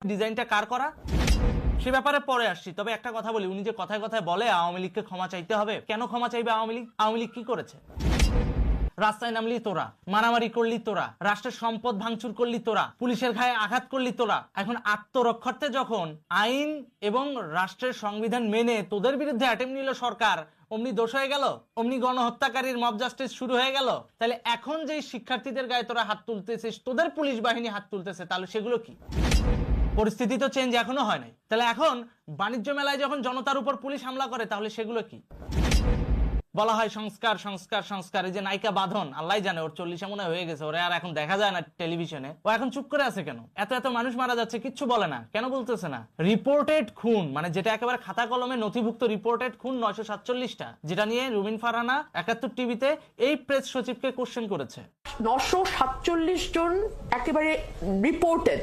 ডিজাইনটা কার করা সে ব্যাপারে পরে আসছি। তবে একটা কথা বলি, উনি যে কথায় কথায় বলে আওয়ামী লীগকে ক্ষমা চাইতে হবে, কেন ক্ষমা চাইবে আওয়ামী লীগ? আওয়ামী লীগ কি করেছে? রাস্তায় নামলি তোরা, মারামারি করলি তোরা, রাষ্ট্রের সম্পদ ভাঙচুর করলি তোরা, পুলিশের গায়ে আঘাত করলি তোরা। এখন আত্মরক্ষার্থে যখন আইন এবং রাষ্ট্রের সংবিধান মেনে তোদের বিরুদ্ধে অ্যাটেম্প নিল সরকার, অমনি দোষ হয়ে গেল, অমনি গণহত্যাকারীর মব জাস্টিস শুরু হয়ে গেল। তাহলে এখন যেই শিক্ষার্থীদের গায়ে তোরা হাত তুলতেছিস, তোদের পুলিশ বাহিনী হাত তুলতেছে, তাহলে সেগুলো কি? পরিস্থিতি তো চেঞ্জ এখনো হয় নাই। তাহলে এখন বাণিজ্য মেলায় যখন জনতার উপর পুলিশ হামলা করে, তাহলে সেগুলো কি? বলা হয় সংস্কার সংস্কার সংস্কার। এই যে নায়িকা বাঁধন, আল্লাহ জানে ওর 40 মনে হয়ে গেছে, ওরে আর এখন দেখা যায় না টেলিভিশনে। ও এখন চুপ করে আছে কেন? এত এত মানুষ মারা যাচ্ছে, কিচ্ছু বলে না কেন? বলতেছে না রিপোর্টেড খুন, মানে যেটা একেবারে খাতা কলমে নথিভুক্ত রিপোর্টেড খুন 947টা, যেটা নিয়ে রুমিন ফারহানা 71 টিভিতে এই প্রেস সচিবকে কোশ্চেন করেছে। 947 জন একেবারে রিপোর্টেড।